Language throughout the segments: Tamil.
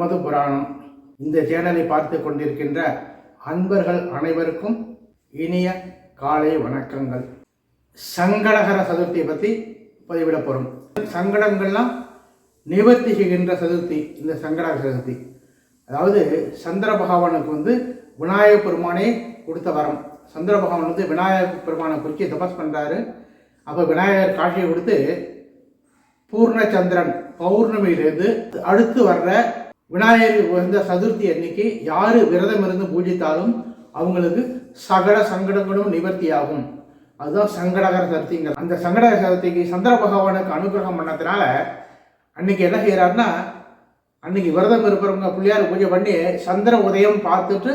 நமது புராணம். இந்த சேனலை பார்த்து கொண்டிருக்கின்ற அன்பர்கள் அனைவருக்கும் இனிய காலை வணக்கங்கள். சங்கடகர சதுர்த்தியை பற்றி பதிவிட போகிறோம். சங்கடங்கள்லாம் நிவர்த்தி செய்கின்ற சதுர்த்தி இந்த சங்கடகர சதுர்த்தி. அதாவது சந்திர பகவானுக்கு விநாயகப் பெருமானே கொடுத்த வரம். சந்திர பகவான் விநாயகப் பெருமானை குறித்து தபஸ் பண்ணுறாரு. அப்போ விநாயகர் காட்சியை கொடுத்து பூர்ணச்சந்திரன் பௌர்ணமியிலிருந்து அடுத்து வர்ற விநாயகர் உகந்த சதுர்த்தி அன்னைக்கு யார் விரதம் இருந்து பூஜித்தாலும் அவங்களுக்கு சகல சங்கடங்களும் நிவர்த்தியாகும். அதுதான் சங்கடகர சதுர்த்திங்க. அந்த சங்கடகர சதுர்த்திக்கு சந்திர பகவானுக்கு அனுகிரகம் பண்ணதுனால அன்னைக்கு என்ன செய்யறாருன்னா, அன்னைக்கு விரதம் இருக்கிறவங்க பிள்ளையார் பூஜை பண்ணி சந்திர உதயம் பார்த்துட்டு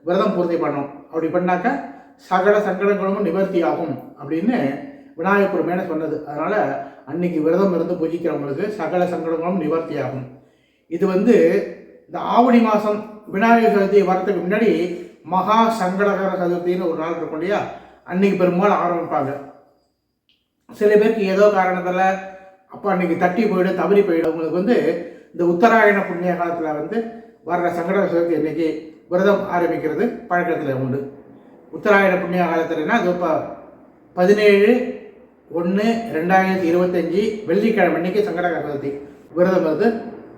விரதம் பூர்த்தி பண்ணணும். அப்படி பண்ணாக்க சகல சங்கடங்களும் நிவர்த்தி ஆகும் அப்படின்னு விநாயகர் பெருமானே சொன்னது. அதனால் அன்னைக்கு விரதம் இருந்து பூஜிக்கிறவங்களுக்கு சகல சங்கடங்களும் நிவர்த்தி ஆகும். இது இந்த ஆவணி மாதம் விநாயகர் சதுர்த்தி வரத்துக்கு முன்னாடி மகா சங்கடகர சதுர்த்தின்னு ஒரு நாள் இருக்கும் இல்லையா, அன்னைக்கு பெரும்பாலும் ஆரம்பிப்பாங்க. சில பேருக்கு ஏதோ காரணத்தில் அப்போ அன்னைக்கு தட்டி போயிடும், தவறி போயிடும். அவங்களுக்கு இந்த உத்தராயண புண்ணிய காலத்தில் வர்ற சங்கடகர சதுர்த்தி அன்னைக்கு விரதம் ஆரம்பிக்கிறது பழக்கத்தில் உண்டு. உத்தராயண புண்ணிய காலத்துலன்னா அது இப்போ 17/1/2025 வெள்ளிக்கிழமை அன்னைக்கு சங்கடகர சதுர்த்தி விரதம் இருந்து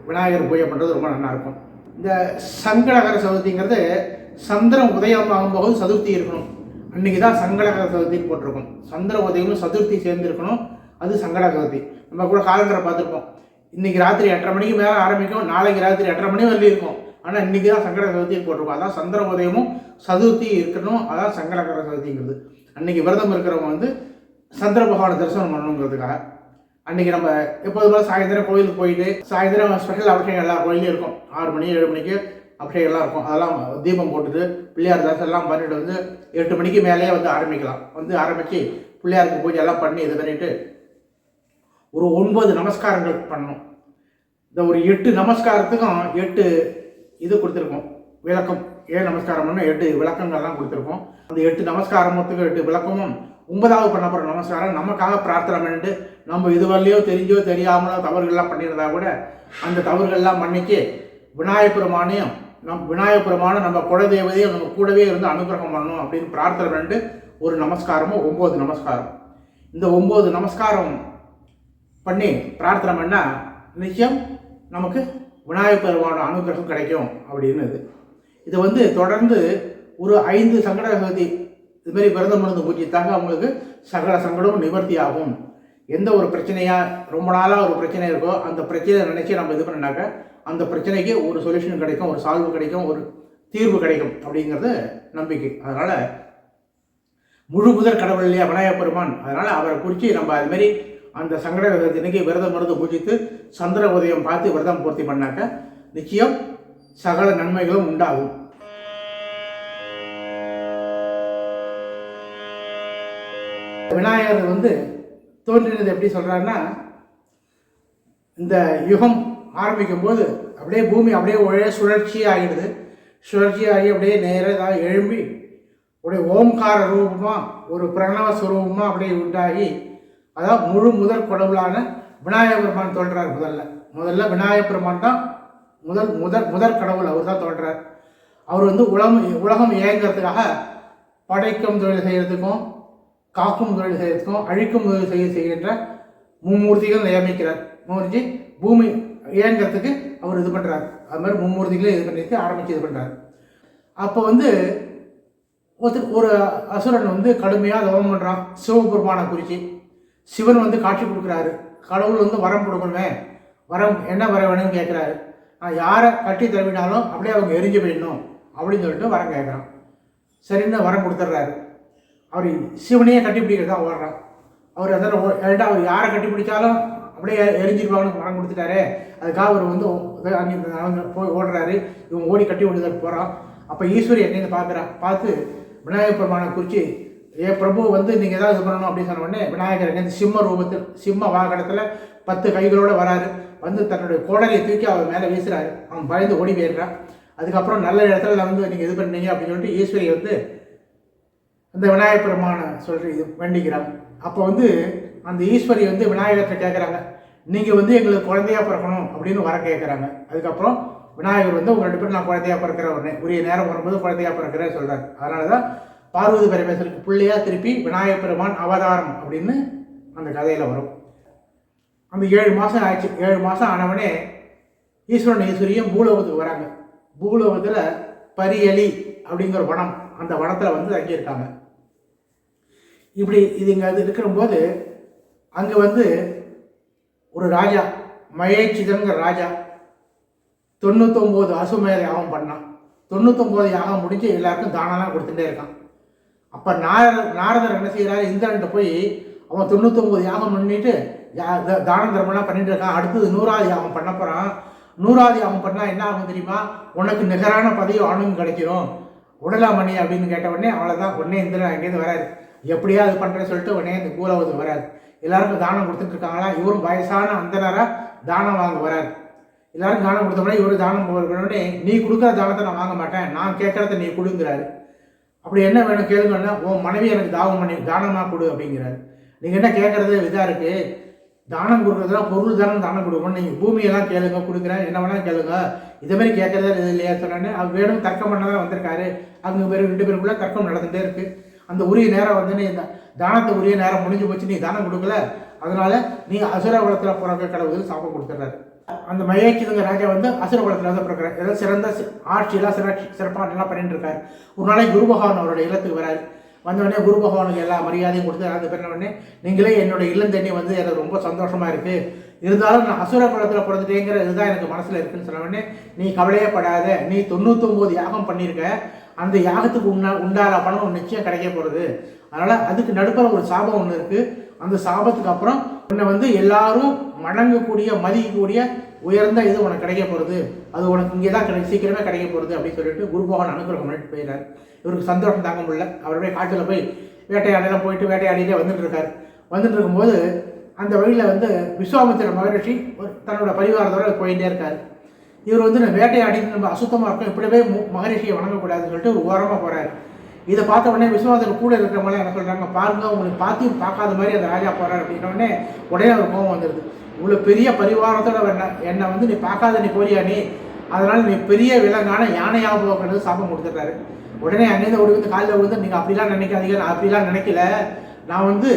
விநாயகர் பூஜை பண்ணுறது ரொம்ப நல்லா இருக்கும். இந்த சங்கடகர சதுர்த்திங்கிறது சந்திரன் உதயம் ஆகும்போது சதுர்த்தி இருக்கணும். அன்றைக்கி தான் சங்கடகர சதுர்த்தின்னு போட்டிருக்கும். சந்திர உதயமும் சதுர்த்தி சேர்ந்துருக்கணும். அது சங்கடகர சதுர்த்தி. நம்ம கூட காலண்டரை பார்த்துருப்போம். இன்றைக்கி ராத்திரி 8:30 மணிக்கு மேலே ஆரம்பிக்கும், நாளைக்கு ராத்திரி 8:30 மணி வரலையும் இருக்கும். ஆனால் இன்றைக்கி தான் சங்கடகர சதுர்த்தின்னு போட்டிருக்கோம். அதான் சந்திர உதயமும் சதுர்த்தி இருக்கணும். அதான் சங்கடகர சதுர்த்திங்கிறது. அன்றைக்கி விரதம் இருக்கிறவங்க சந்திர பகவானை தரிசனம் பண்ணணுங்கிறதுக்காக அன்றைக்கி நம்ம எப்போது போல சாயந்தரம் கோயிலுக்கு போயிட்டு சாயந்தரம் ஸ்பெஷல் அபிஷேகம் எல்லா கோயிலையும் இருக்கும். 6 மணி 7 மணிக்கு அபிஷேகம்லாம் இருக்கும். அதெல்லாம் தீபம் போட்டுட்டு பிள்ளையார் தரிசனம் எல்லாம் பண்ணிட்டு 8 மணிக்கு மேலேயே ஆரம்பிக்கலாம். ஆரம்பித்து பிள்ளையாருக்கு பூஜை எல்லாம் பண்ணி இது பண்ணிட்டு ஒரு 9 நமஸ்காரங்கள் பண்ணணும். இந்த ஒரு 8 நமஸ்காரத்துக்கும் 8 இது கொடுத்துருக்கோம் விளக்கம். 7 நமஸ்காரம் பண்ணணும், 8 விளக்கங்கள்லாம் கொடுத்துருக்கோம். அந்த 8 நமஸ்காரத்துக்கு 8 விளக்கமும் 9வது பண்ண போகிற நமஸ்காரம் நமக்காக பிரார்த்தனை பண்ணிட்டு நம்ம இதுவரையிலையோ தெரிஞ்சோ தெரியாமலோ தவறுகள்லாம் பண்ணியிருந்தா கூட அந்த தவறுகள்லாம் மன்னிச்சு விநாயகப் பெருமானும் நம்ம குலதெய்வதையும் நம்ம கூடவே இருந்து அனுகிரகம் பண்ணணும் அப்படின்னு பிரார்த்தனை பண்ணிட்டு ஒரு நமஸ்காரமும் 9 நமஸ்காரம். இந்த 9 நமஸ்காரம் பண்ணி பிரார்த்தனை பண்ணால் நிச்சயம் நமக்கு விநாயகப் பெருமானோட அனுகிரகம் கிடைக்கும் அப்படின்னு. இது தொடர்ந்து ஒரு 5 சங்கடகர சதுர்த்தி இதுமாரி விரதம் இருந்து பூஜித்தாங்க அவங்களுக்கு சகல சங்கடமும் நிவர்த்தி ஆகும். எந்த ஒரு பிரச்சனையாக ரொம்ப நாளாக ஒரு பிரச்சனை இருக்கோ அந்த பிரச்சனையை நினச்சி நம்ம இது பண்ணினாக்க அந்த பிரச்சனைக்கு ஒரு சொல்யூஷன் கிடைக்கும், ஒரு சால்வு கிடைக்கும், ஒரு தீர்வு கிடைக்கும் அப்படிங்கிறது நம்பிக்கை. அதனால் முழு முதற் கடவுள் இல்லையா விநாயகப் பெருமான். அதனால் அவரை குறித்து நம்ம அதுமாரி அந்த சங்கடகர சதுர்த்திக்கு விரதம் இருந்து பூஜித்து சந்திர உதயம் பார்த்து விரதம் பூர்த்தி பண்ணாக்க நிச்சயம் சகல நன்மைகளும் உண்டாகும். விநாயகர் தோன்றினது எப்படி சொல்கிறாருன்னா, இந்த யுகம் ஆரம்பிக்கும் போது அப்படியே பூமி அப்படியே ஒரே சுழற்சி ஆகிடுது. சுழற்சி ஆகி அப்படியே நேராக எழும்பி அப்படியே ஓம்கார ரூபமாக ஒரு பிரணவ சுரூபமாக அப்படியே உண்டாகி அதான் முழு முதற் கடவுளான விநாயகப் பெருமான் தோன்றார். முதல்ல விநாயகப் பெருமான் தான் முதற் கடவுள். அவர் தான் தோன்றார். அவர் உலகம் இயங்கிறதுக்காக படைக்கும் தொழில் செய்கிறதுக்கும் காக்கும் தொழில் செய்கிறதுக்கும் அழிக்கும் தொழில் செய்கின்ற மும்மூர்த்திகள் நியமிக்கிறார். மூர்த்தி பூமி இயங்கிறதுக்கு அவர் இது பண்ணுறார். அது மாதிரி மும்மூர்த்திகளே இது பண்ணிட்டு ஆரம்பித்து இது பண்ணுறார். அப்போ ஒரு அசுரன் கடுமையாக தவம் பண்ணுறான் சிவபெருமானை குறித்து. சிவன் காட்சி கொடுக்குறாரு. கடவுள் வரம் கொடுக்கணுமே, வரம் என்ன வர வேணும்னு கேட்குறாரு. நான் யாரை கட்டி தருவினாலும் அப்படியே அவங்க எரிஞ்சு போயிடணும் அப்படின்னு சொல்லிட்டு வரம் கேட்குறான். சரின்னு வரம் கொடுத்துட்றாரு. அவர் சிவனையே கட்டி பிடிக்கிறதா ஓடுறான். அவர் அவர் யாரை கட்டி பிடிச்சாலும் அப்படியே எரிஞ்சிருவாங்கன்னு வரம் கொடுத்துட்டாரு. அதுக்காக அவர் அங்கே போய் ஓடுறாரு. இவங்க ஓடி கட்டி விடுதல் போகிறான். அப்போ ஈஸ்வரி என்னென்னு பார்த்து விநாயகப் பெருமானை குறித்து பிரபு நீங்கள் ஏதாவது இது பண்ணணும் அப்படின்னு சொன்ன உடனே விநாயகர் எங்கேருந்து சிம்ம ரூபத்தில் சிம்ம வாகனத்தில் 10 கைகளோடு வராரு. தன்னுடைய கோடலையை தூக்கி அவர் மேலே வீசுறாரு. அவன் பயந்து ஓடி போயிடுறான். அதுக்கப்புறம் நல்ல இடத்துல நீங்கள் இது பண்ணீங்க அப்படின்னு சொல்லிட்டு ஈஸ்வரி அந்த விநாயகப் பெருமானை இது வேண்டிக்கிறாங்க. அப்போ அந்த ஈஸ்வரி விநாயகத்தை கேட்குறாங்க, நீங்கள் எங்களுக்கு குழந்தையாக பிறக்கணும் அப்படின்னு வர கேட்குறாங்க. அதுக்கப்புறம் விநாயகர் வந்து உங்க 2 பேரும் நான் குழந்தையா பிறக்கிற உரிய நேரம் வரும்போது குழந்தையா பிறக்கிறேன் சொல்றாரு. அதனாலதான் பார்வதி பரமேஸ்வருக்கு பிள்ளையா திருப்பி விநாயகர் பெருமான் அவதாரம் அப்படின்னு அந்த கதையில வரும். அந்த 7 மாதம் ஆயிடுச்சு. 7 மாதம் ஆனவனே ஈஸ்வரன் ஈஸ்வரியும் பூலோகத்துக்கு வராங்க. பூலோகத்தில் பரியலி அப்படிங்கிற வனம், அந்த வனத்தில் வந்து தங்கியிருக்காங்க. இப்படி இது இங்கே அது இருக்கிறபோது அங்கே வந்து ஒரு ராஜா மயேச்சிதங்கிற ராஜா 99 அசுமேத யாகம் பண்ணான். 99 யாகம் முடிஞ்சு எல்லாருக்கும் தானம்லாம் கொடுத்துட்டே இருக்கான். அப்போ நாரதர் என்ன செய்கிறாரு, இந்திரன்ட்ட போய் அவன் 99 யாகம் பண்ணிட்டு தான தர்மம்லாம் பண்ணிட்டு இருக்கான். அடுத்தது 100வது யாகம் பண்ண போகிறான். 100வது யாகம் பண்ணால் என்ன ஆகும் தெரியுமா, உனக்கு நிகரான பதவி ஆணும் கிடைக்கிறோம் உடலாமணி அப்படின்னு கேட்ட உடனே அவ்வளோதான். உடனே இந்திரன் அங்கேருந்து வராது. எப்படியா அது பண்ணுறேன்னு சொல்லிட்டு உடனே இந்த பூலோகத்துக்கு வராது. எல்லாருக்கும் தானம் கொடுத்துட்டு இருக்காங்களா, இவரும் வயசான அந்தனராக தானம் வாங்க வராது. எல்லாரும் தானம் கொடுத்தோம்னா இவரு தானம் உடனே நீ கொடுக்குற தானத்தை நான் வாங்க மாட்டேன், நான் கேட்கறத நீ கொடுங்கிறாரு. அப்படி என்ன வேணும் கேளுங்கன்னா, உன் மனைவி எனக்கு தானமாக கொடு அப்படிங்கிறாரு. நீங்கள் என்ன கேட்கறது இதாக இருக்குது, தானம் கொடுக்குறதுலாம் பொருள் தானம் கொடுக்கணும், நீங்கள் பூமியெல்லாம் கேளுங்க கொடுக்குறேன், என்ன வேணாலும் கேளுங்க, இதேமாரி கேட்கறதா இது இல்லையா சொன்னானே. அவர் வேணும் தர்க்கம் பண்ண தான் வந்திருக்காரு. அங்கே பேர் 2 பேருக்குள்ள தர்க்கம் நடந்துகிட்டே இருக்குது. அந்த உரிய நேரம் வந்து இந்த தானத்தை உரிய நேரம் முடிஞ்சு போச்சு, நீ தானம் கொடுக்கல, அதனால நீ அசுரகுலத்தில் பிறக்க கடவுள் சாப்பம் கொடுத்துட்றாரு. அந்த மயேச்சிதங்க ராஜா வந்து அசுரகுலத்தில் வந்து பிறக்கிறார். ஏதாவது சிறந்த ஆட்சியெல்லாம் சிறப்பாட்டெல்லாம் பண்ணிட்டு இருக்காரு. ஒரு நாளைக்கு குரு பகவான் அவரோட இல்லத்துக்கு வராரு. வந்தோடனே குரு பகவானுக்கு எல்லா மரியாதையும் கொடுத்து அந்த பிறந்த உடனே, நீங்களே என்னோட இல்லம் தண்ணி வந்து எனக்கு ரொம்ப சந்தோஷமாக இருக்குது, இருந்தாலும் நான் அசுர குலத்தில் பிறந்துட்டேங்கிற இதுதான் எனக்கு மனசில் இருக்குன்னு சொன்ன உடனே, நீ கவலையே படாத, நீ 99 யாகம் பண்ணியிருக்க, அந்த யாகத்துக்கு உண்டான பணம் நிச்சயம் கிடைக்க போகிறது. அதனால் அதுக்கு நடுப்புற ஒரு சாபம் ஒன்று இருக்குது. அந்த சாபத்துக்கு அப்புறம் உன்னை வந்து எல்லாரும் வணங்கக்கூடிய மதிக்கக்கூடிய உயர்ந்த இது உனக்கு கிடைக்க போகிறது, அது உனக்கு இங்கே தான் சீக்கிரமே கிடைக்க போகிறது அப்படின்னு சொல்லிட்டு குரு பகவான் அனுகிரகம் பண்ணிட்டு போயிடுறாரு. இவருக்கு சந்தோஷம் தாங்க முடியல. அவருடைய காட்டில் போய் வேட்டையாடலாம் போயிட்டு வேட்டையாடிட்டே வந்துட்டு இருக்காரு. வந்துட்டு இருக்கும்போது அந்த வழியில் வந்து விஸ்வாமித்திர மகரிஷி தன்னோட பரிவாரத்தோட போயிட்டே இருக்காரு. இவர் வந்து வேட்டையாடிட்டு நம்ம அசுத்தமாக இருக்கும், இப்படிவே மகரிஷியை வணங்கக்கூடாதுன்னு சொல்லிட்டு ஒரு ஓரமாக போகிறாரு. இதை பார்த்த உடனே விஸ்வாமித்திரர் கூட இருக்கிறவங்களாம் என்ன சொல்கிறாங்க, பாருங்க உங்களுக்கு பார்த்தியும் பார்க்காத மாதிரி அந்த ராஜா போகிறார் அப்படின்னோடனே உடனே அவர் கோபம் வந்துடுது. இவ்வளோ பெரிய பரிவாரத்தோட என்னை வந்து நீ பார்க்காத நீ போறியா நீ, அதனால் நீ பெரிய விலங்கான யானையாக போகிறது சாபம் கொடுத்துட்டாரு. உடனே அங்கேருந்து ஓடி வந்து காலில் விழுந்து, நீங்கள் அப்படிலாம் நினைக்காதீங்க, நான் அப்படிலாம் நினைக்கல, நான் வந்து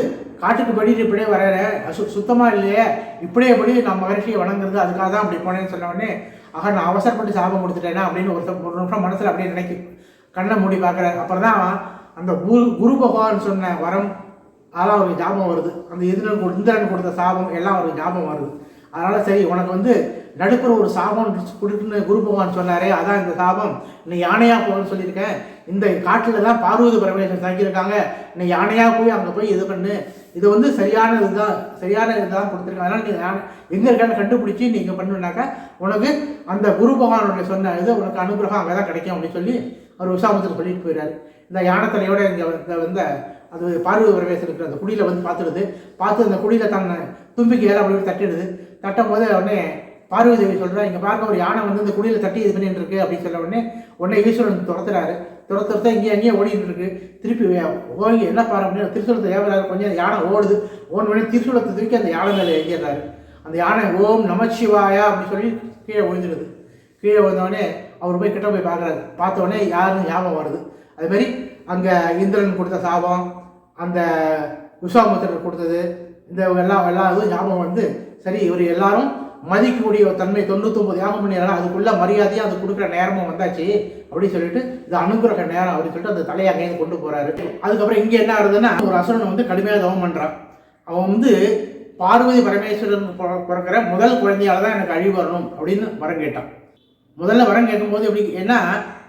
காட்டுக்கு படிட்டு இப்படியே வரேன், சுத்தமாக இல்லையே, இப்படியே படி நான் மகரிஷியை வணங்குறது, அதுக்காக தான் அப்படி போனேன்னு சொன்ன உடனே, ஆக நான் அவசரப்பட்டு சாபம் கொடுத்துட்டேன்னா அப்படின்னு ஒரு நிமிஷம் மனசில் அப்படியே நினைக்கும். கண்ணை மூடி பார்க்குறாரு. அப்புறம் தான் அந்த குரு பகவான் சொன்ன வரம் அதெல்லாம் அவருக்கு ஞாபகம் வருது. அந்த இந்திரன் கொடுத்த சாபம் எல்லாம் அவருக்கு ஞாபகம் வருது. அதனால் சரி, உனக்கு வந்து நடுப்புற ஒரு சாபம் கொடுக்குன்னு குரு பகவான் சொன்னாரே, அதான் இந்த சாபம், நீ யானையாக போகணும்னு சொல்லியிருக்கேன், இந்த காட்டில் தான் பார்வதி பரமேஸ்வரன் தங்கியிருக்காங்க, நீ யானையாக போய் அங்கே போய் இது பண்ணு, இது வந்து சரியான இதுதான் கொடுத்துருக்காங்க, அதனால் நீ எங்கே இருக்கான்னு கண்டுபிடிச்சி நீங்கள் பண்ணுனாக்கா உனக்கு அந்த குரு பகவானுடைய சொன்ன இது உனக்கு அனுகிரகம் அங்கே தான் கிடைக்கும் அப்படின்னு சொல்லி அவர் விஸ்வாமித்திரர் சொல்லிட்டு போயிடாரு. இந்த யானைத்தலையோட இங்கே வந்து அது பார்வதி பரமேஸ்வரன் இருக்கிற அந்த குடியில் வந்து பார்த்து அந்த குடியில் தன்னை தும்பிக்கு ஏற அப்படி தட்டிடுது. தட்டும் போது உடனே பார்வதி தேவி சொல்கிறா, இங்கே பார்க்க ஒரு யானை வந்து இந்த குடியில் தட்டி இது பண்ணிட்டு இருக்கு அப்படின்னு சொல்ல உடனே ஈஸ்வரன் துரத்துறாரு. துரத்துறத இங்கேயே ஓடிட்டு இருக்கு. திருப்பி ஓகே என்ன பாரு அப்படின்னு திருசூலத்தை ஏவராரு. கொஞ்சம் யானை ஓடுது. உடனே திருசூலத்தை தூக்கி அந்த யானை மேலே எங்கிடுறாரு. அந்த யானை ஓம் நமச்சிவாயா அப்படின்னு சொல்லி கீழே விழுந்துடுது. கீழே விழுந்தவொடனே அவர் போய் கிட்ட போய் பார்க்குறாரு. பார்த்த உடனே யாருன்னு ஞாபகம் வருது. அதுமாரி அங்கே இந்திரன் கொடுத்த சாபம், அந்த விஸ்வாமித்திரர் கொடுத்தது, இந்த எல்லா இதுவும் ஞாபகம் வந்து, சரி இவர் எல்லாரும் மதிக்கக்கூடிய ஒரு தன்மை 99 யாகம் பண்ணிடுறாங்க, அதுக்குள்ள மரியாதையாக அது கொடுக்குற நேரமும் வந்தாச்சு அப்படின்னு சொல்லிட்டு இது அனுகிரக நேரம் அப்படின்னு சொல்லிட்டு அந்த தலையை அங்கேயிருந்து கொண்டு போகிறாரு. அதுக்கப்புறம் இங்கே என்ன ஆகுதுன்னா, ஒரு அசுரனை வந்து கடுமையாக தவம் பண்ணுறான். அவன் வந்து பார்வதி பரமேஸ்வரன் பிறக்கிற முதல் குழந்தையால் தான் எனக்கு அழிவு வரணும் அப்படின்னு வரம் கேட்டான். முதல்ல வரம் கேட்கும்போது எப்படி ஏன்னா,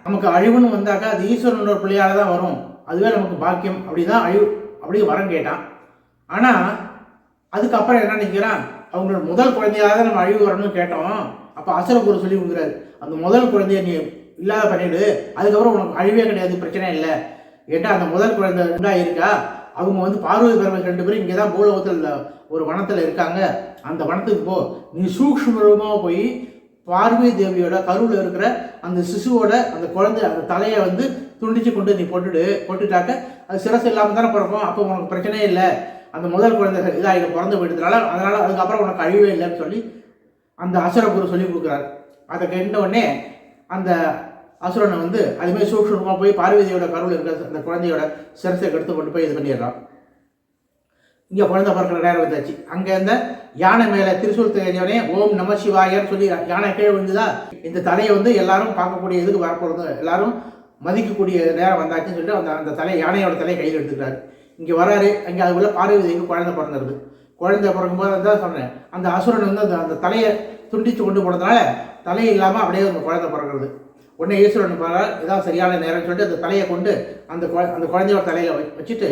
நமக்கு அழிவுன்னு வந்தாக்கா அது ஈஸ்வரனோட பிள்ளையால் தான் வரும், அதுவே நமக்கு பாக்கியம் அப்படி தான் அப்படி வரம் கேட்டான். ஆனால் அதுக்கப்புறம் என்ன நினைக்கிறான், அவங்களோட முதல் குழந்தையாக தான் நம்ம அழிவு வரணும்னு கேட்டோம். அப்போ அசுரகுரு சொல்லி கொடுக்குறாரு, அந்த முதல் குழந்தைய நீ இல்லாத பண்ணிவிடு, அதுக்கப்புறம் உனக்கு அழிவே கிடையாது, பிரச்சனை இல்லை. ஏன்னா அந்த முதல் குழந்தை இருக்கா, அவங்க வந்து பார்வதி பரமேஸ்வரன் 2 பேரும் இங்கே தான் பூலோகத்தில் ஒரு வனத்தில் இருக்காங்க, அந்த வனத்துக்கு போ, நீ சூக்ஷ்மமாக போய் பார்வதி தேவியோட கருவில் இருக்கிற அந்த சிசுவோட அந்த குழந்தை அந்த தலையை வந்து துண்டிச்சு கொண்டு நீ போட்டுட்டாக்க அது சிரசு இல்லாமல் தானே பிறக்கும், அப்போ உனக்கு பிரச்சனையே இல்லை, அந்த முதல் குழந்தை இதாக பிறந்து போயிட்டதுனால அதனால் அதுக்கப்புறம் உனக்கு அழிவே இல்லைன்னு சொல்லி அந்த அசுரகுரு சொல்லி கொடுக்குறாரு. அதை கேட்ட உடனே அந்த அசுரனை வந்து அதுமாதிரி சூக்ஷ்மமாக போய் பார்வதியோட கருவில் இருக்கிற அந்த குழந்தையோட சிரசை எடுத்து கொண்டு போய் இது பண்ணிடுறான். இங்கே குழந்தை பிறக்கிற நேரம் வந்தாச்சு. அங்கே இருந்த யானை மேலே திருசூல் தெரிஞ்சவனே ஓம் நம சிவாயன்னு சொல்லி யானை கீழே விழுந்துதா. இந்த தலையை வந்து எல்லாரும் பார்க்கக்கூடிய இதுக்கு வரப்போகிறது, எல்லாரும் மதிக்கக்கூடிய நேரம் வந்தாச்சுன்னு சொல்லிட்டு அந்த தலை யானையோட தலையை கையில் எடுத்துக்கிறாரு. இங்கே வராரு. அங்கே அதுக்குள்ள பார்வதிக்கு குழந்தை பிறந்துருது. குழந்தை பிறக்கும்போது தான் சொன்னேன், அந்த அசுரன் வந்து அந்த தலையை துண்டித்து கொண்டு போனதுனால தலை இல்லாமல் அப்படியே அந்த குழந்தை பிறக்கிறது. உடனே ஈஸ்வரன் பாரால் இதான் சரியான நேரம் சொல்லிட்டு அந்த தலையை கொண்டு அந்த குழந்தையோட தலையில் வச்சுட்டு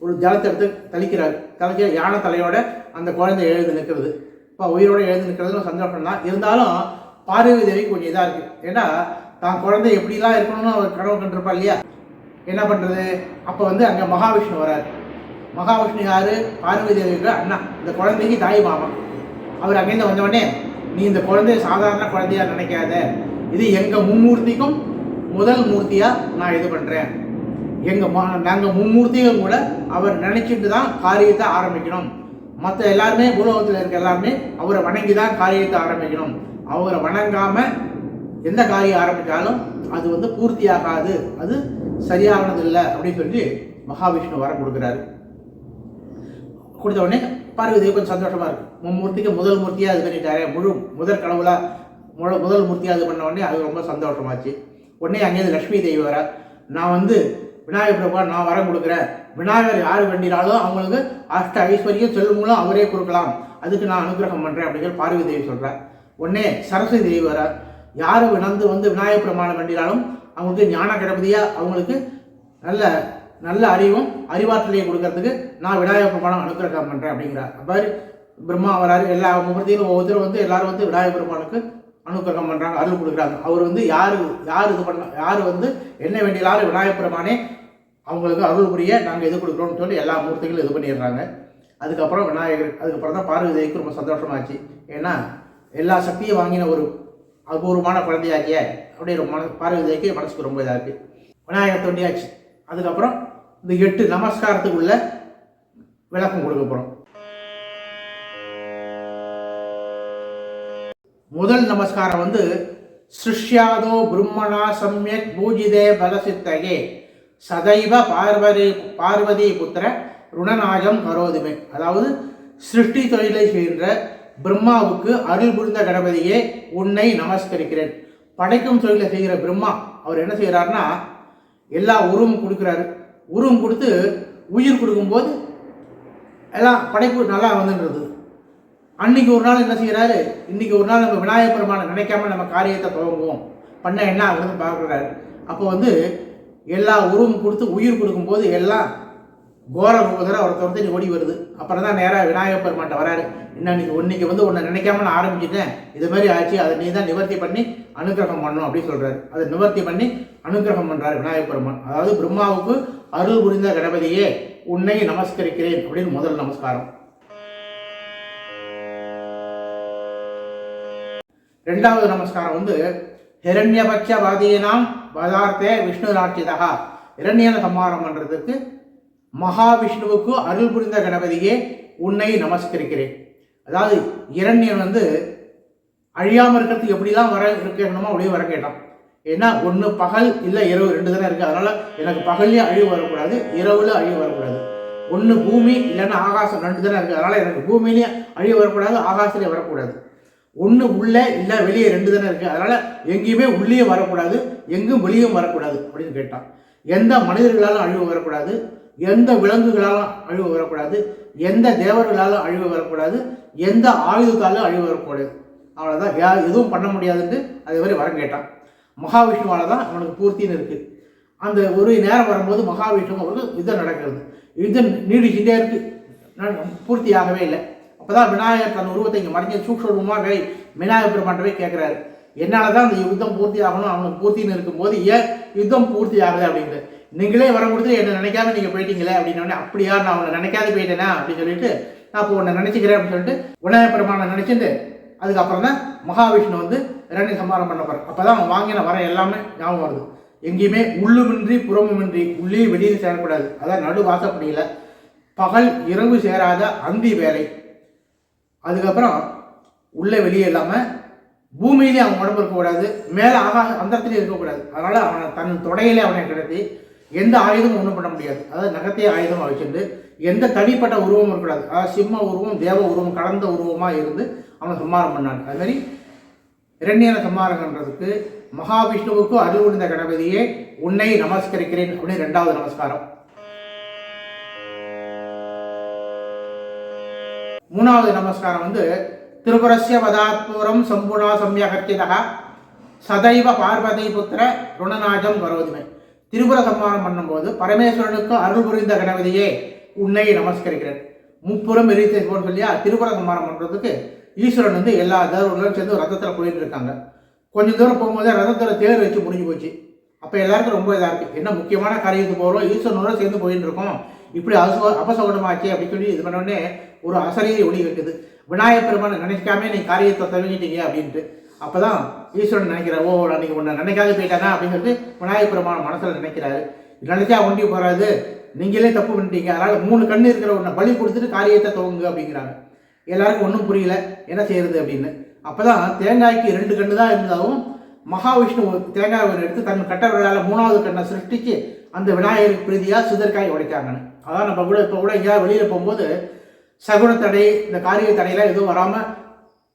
ஒரு ஜலத்தை எடுத்து தெளிக்கிறார். தெளிக்க யானை தலையோட அந்த குழந்தை எழுந்து நிற்கிறது. இப்போ உயிரோடு எழுந்து நிற்கிறதுன்னு சந்தோஷம் தான். இருந்தாலும் பார்வதி தேவி கொஞ்சம் இதாக இருக்குது. ஏன்னா தான் குழந்தை எப்படிலாம் இருக்கணும்னு அவர் கனவு கண்டிருப்பா இல்லையா, என்ன பண்ணுறது? அப்போ வந்து அங்கே மகாவிஷ்ணு வரார். மகாவிஷ்ணு யார்? பார்வதி தேவிக்கு அண்ணா, இந்த குழந்தைக்கு தாய் மாமா. அவர் அங்கேருந்து வந்தவொடனே, நீ இந்த குழந்தைய சாதாரண குழந்தையா நினைக்காத, இது எங்கள் மும்மூர்த்திக்கும் முதல் மூர்த்தியாக நான் இது பண்ணுறேன். நாங்கள் மும்மூர்த்தியும் கூட அவர் நினச்சிட்டு தான் காரியத்தை ஆரம்பிக்கணும். மற்ற எல்லாருமே பூலோகத்தில் இருக்க எல்லாருமே அவரை வணங்கி தான் காரியத்தை ஆரம்பிக்கணும். அவரை வணங்காமல் எந்த காரியம் ஆரம்பித்தாலும் அது வந்து பூர்த்தியாகாது, அது சரியானது இல்லை அப்படின்னு சொல்லி மகாவிஷ்ணு வரம் கொடுக்குறாரு. கொடுத்த உடனே பார்வதி கொஞ்சம் சந்தோஷமாக இருக்குது. மும்மூர்த்திக்கு முதல் மூர்த்தியாக இது பண்ணிட்டாரே, முதல் கடவுளாக முதல் மூர்த்தியாக இது பண்ண உடனே அது ரொம்ப சந்தோஷமாச்சு. உடனே அங்கேருந்து லக்ஷ்மி தேவி வர, நான் வந்து விநாயகர் பிரபா நான் வரம் கொடுக்குறேன், விநாயகர் யார் வேண்டினாலும் அவங்களுக்கு அஷ்ட ஐஸ்வர்யம் செல்வங்களும் அவரே கொடுக்கலாம், அதுக்கு நான் அனுகிரகம் பண்ணுறேன் அப்படிங்கிற பார்வதி தேவி சொல்கிறேன். உடனே சரஸ்வதி தேவி வர, யார் வந்து விநாயகர் பிரமாணம் வேண்டினாலும் அவங்களுக்கு ஞான கணபதியாக அவங்களுக்கு நல்ல நல்ல அறிவும் அறிவாற்றலையை கொடுக்கறதுக்கு நான் விநாயகர் பிரமாணம் அனுகிரகம் பண்ணுறேன் அப்படிங்கிறார். அப்போ பிரம்மா வராரு. எல்லா முகூர்த்தியிலும் ஒவ்வொருத்தரும் வந்து எல்லாரும் வந்து விநாயகர் பெருமானுக்கு அனுகிரகம் பண்ணுறாங்க, அருள் கொடுக்குறாங்க. அவர் வந்து யார் இது பண்ண, யார் வந்து என்ன வேண்டியலாரும் விநாயகர் பெருமானே அவங்களுக்கு அருள் புரிய நாங்கள் இது கொடுக்குறோம்னு சொல்லி எல்லா மூர்த்திகளும் இது பண்ணிடுறாங்க. அதுக்கப்புறம் விநாயகர், அதுக்கப்புறம் தான் பார்வதி தேவிக்கு ரொம்ப சந்தோஷமாச்சு. ஏன்னா எல்லா சக்தியும் வாங்கின ஒரு அபூர்வமான குழந்தையாக்கிய அப்படியே ரொம்ப பார்வதி தேவிக்கு மனசுக்கு ரொம்ப இதாக இருக்குது. விநாயகர் தோண்டியாச்சு. அதுக்கப்புறம் இந்த 8 நமஸ்காரத்துக்குள்ள விளக்கம் கொடுக்க போகிறோம். முதல் நமஸ்காரம் வந்து சிருஷ்யாதோ பிரம்மணா சம்யக் பூஜிதே பலசித்தகே சதைவ பார்வதி புத்திர ருணநாயம் கரோதுமே. அதாவது சிருஷ்டி தொழிலை செய்கின்ற பிரம்மாவுக்கு அருள் புரிந்த கணபதியே உன்னை நமஸ்கரிக்கிறேன். படைக்கும் தொழிலை செய்கிற பிரம்மா அவர் என்ன செய்கிறாருன்னா எல்லா உருவம் கொடுக்குறாரு. உருவம் கொடுத்து உயிர் கொடுக்கும்போது எல்லாம் படைப்பு நல்லா வந்துன்றது. அன்னைக்கு ஒரு நாள் என்ன செய்கிறாரு, இன்றைக்கி ஒரு நாள் நம்ம விநாயகர் பெருமானை நினைக்காம நம்ம காரியத்தை துவங்குவோம் பண்ண என்ன ஆகுதுன்னு பார்க்குறாரு. அப்போ வந்து எல்லா உருவம் கொடுத்து உயிர் கொடுக்கும்போது எல்லாம் கோர ரூபத்தில் அவர் துரத்தி ஓடி வருது. அப்புறம் தான் நேராக விநாயகர் பெருமான்ட்ட வராரு. இன்னைக்கு வந்து உன்னை நினைக்காம நான் ஆரம்பிச்சுட்டேன், இது மாதிரி ஆச்சு, அதை நீ தான் நிவர்த்தி பண்ணி அனுகிரகம் பண்ணணும் அப்படின்னு சொல்கிறாரு. அதை நிவர்த்தி பண்ணி அனுகிரகம் பண்ணுறாரு விநாயகர் பெருமான். அதாவது பிரம்மாவுக்கு அருள் புரிந்த கணபதியே உன்னை நமஸ்கரிக்கிறேன் அப்படின்னு முதல் நமஸ்காரம். ரெண்டாவது நமஸ்காரம் வந்து ஹிரண்யபட்சவாதீனாம் பதார்த்தே விஷ்ணு ராட்சிதா. இரண்யனை சம்ஹாரம் பண்ணுறதுக்கு மகாவிஷ்ணுவுக்கு அருள் புரிந்த கணபதியே உன்னை நமஸ்கரிக்கிறேன். அதாவது இரண்யன் வந்து அழியாமல் இருக்கிறதுக்கு எப்படிலாம் வர இருக்கணுமோ அப்படியே வர கேட்டான். ஏன்னா ஒன்று பகல் இல்லை இரவு 2 தானே இருக்குது. அதனால் எனக்கு பகல்லையும் அழிவு வரக்கூடாது, இரவுல அழிவு வரக்கூடாது. ஒன்று பூமி இல்லைன்னா ஆகாசம் 2 தானே இருக்குது. அதனால் எனக்கு பூமியிலையும் அழிவு வரக்கூடாது, ஆகாசத்துலேயும் வரக்கூடாது. ஒன்று உள்ளே இல்லை வெளியே 2 தானே இருக்குது. அதனால் எங்கேயுமே உள்ளேயும் வரக்கூடாது, எங்கும் வெளியும் வரக்கூடாது அப்படின்னு கேட்டான். எந்த மனிதர்களாலும் அழிவு வரக்கூடாது, எந்த விலங்குகளாலும் அழிவு வரக்கூடாது, எந்த தேவர்களாலும் அழிவு வரக்கூடாது, எந்த ஆயுதத்தாலும் அழிவு வரக்கூடாது. அவ்வளோதான், எதுவும் பண்ண முடியாதுன்ட்டு அதே மாதிரி வரம் கேட்டான். மகாவிஷ்ணுவால் தான் அவனுக்கு பூர்த்தின்னு இருக்குது. அந்த ஒரு நேரம் வரும்போது மகாவிஷ்ணு அவருக்கு யுத்தம் நடக்கிறது. யுத்தம் நீடிச்சுட்டே இருக்குது, பூர்த்தியாகவே இல்லை. அப்போ தான் விநாயகர் தன் உருவத்தை இங்கே மறைஞ்ச சூக்ஷ்மமாக விநாயகர் பெருமாண்டவே கேட்குறாரு, என்னால் தான் அந்த யுத்தம் பூர்த்தி ஆகணும், அவனுக்கு பூர்த்தின்னு இருக்கும்போது ஏன் யுத்தம் பூர்த்தி ஆகுது அப்படின்ட்டு. நீங்களே வரம் கொடுத்து என்னை நினைக்காம நீங்கள் போயிட்டீங்களே அப்படின்னோடனே, அப்படியா நான் அவனை நினைக்காது போயிட்டேனா அப்படின்னு சொல்லிட்டு நான் இப்போ உன்னை நினச்சிக்கிறேன் அப்படின்னு சொல்லிட்டு விநாயகர் பெருமானை நினச்சிட்டு அதுக்கப்புறம் தான் மகாவிஷ்ணு வந்து இரண்டை சம்ஹாரம் பண்ண போகிறார். அப்போ தான் அவன் வாங்கின வர எல்லாமே ஞாபகம் வருது. எங்கேயுமே உள்ளுமின்றி புறமுமின்றி, உள்ளே வெளியே சேரக்கூடாது. அதான் நடு வாசப்படியில் பகல் இரவு சேராத அந்தி வேலை. அதுக்கப்புறம் உள்ளே வெளியே இல்லாமல் பூமியிலே அவன் உடம்பு இருக்கக்கூடாது, மேலே ஆகாச அந்தரத்திலே இருக்கக்கூடாது. அதனால் அவனை தன் தொடையிலே அவனை கிடத்தி எந்த ஆயுதமும் ஒன்றும் பண்ண முடியாது. அதாவது நகத்தைய ஆயுதமாக வச்சுட்டு எந்த தனிப்பட்ட உருவமும் இருக்கக்கூடாது. அதாவது சிம்ம உருவம் தேவ உருவம் கலந்த உருவமாக இருந்து அவனை சம்மாரம் பண்ணான். அதுமாதிரி இரண்யனை சம்மாரம் பண்ணுறதுக்கு மகாவிஷ்ணுவுக்கு அருள் புரிந்த கணபதியே உன்னை நமஸ்கரிக்கிறேன் அப்படின்னு 2வது நமஸ்காரம். 3வது நமஸ்காரம் திரிபுரஸ்ய வதாத்பூரம் சம்புணா சம்யகர்த்திதா சதைவ பார்வதி புத்திர ருணநாஜம் கரோதிமை. திரிபுர சம்மாரம் பண்ணும்போது பரமேஸ்வரனுக்கு அருள் புரிந்த கணபதியே உன்னை நமஸ்கரிக்கிறேன். முப்புறம் எரித்தோன்னு சொல்லியா திரிபுர சம்மாரம் பண்ணுறதுக்கு ஈஸ்வரன் எல்லா தேவர்களும் சேர்ந்து ரதத்தில் போயிட்டு இருக்காங்க. கொஞ்சம் தூரம் போகும்போது ரதத்தில் தேர் வச்சு முடிஞ்சு போச்சு. அப்போ எல்லாருக்கும் ரொம்ப இதாக இருக்குது, என்ன முக்கியமான காரியத்துக்கு போகிறோம், ஈஸ்வரனோட சேர்ந்து போயிட்டு இருக்கோம், இப்படி அபசகுணமாச்சே அப்படின்னு சொல்லி இது பண்ணோடனே ஒரு அசரீரி ஒளி கட்டுது. விநாயகப் பெருமானை நினைக்காமே நீ காரியத்தை துவங்கிட்டீங்க அப்படின்ட்டு. அப்போ தான் ஈஸ்வரன் நினைக்கிறார், ஓ அன்றைக்கி ஒன்று நினைக்காது போயிட்டானா அப்படின்னு சொல்லிட்டு விநாயகப் பெருமான மனசில் நினைக்கிறாரு. நினைச்சா ஒண்டி போகாது, நீங்களே தப்பு பண்ணிட்டீங்க, அதனால் 3 கண்ணு இருக்கிற ஒன்றை பலி கொடுத்துட்டு காரியத்தை துவங்கு அப்படிங்கிறாங்க. எல்லாருக்கும் ஒன்றும் புரியல, என்ன செய்யறது அப்படின்னு. அப்போ தான் தேங்காய்க்கு 2 கண்ணு தான் இருந்தாலும் மகாவிஷ்ணு தேங்காய் எடுத்து தன் கட்டவர்களால் 3வது கண்ணை சிருஷ்டிச்சு அந்த விநாயகருக்கு பிரீதியாக சிதற்காய் உடைக்காங்கன்னு. அதான் நம்ம கூட இப்போ கூட எங்கேயாவது வெளியில் போகும்போது சகுனத்தடை இந்த காரிய தடையெல்லாம் எதுவும் வராமல்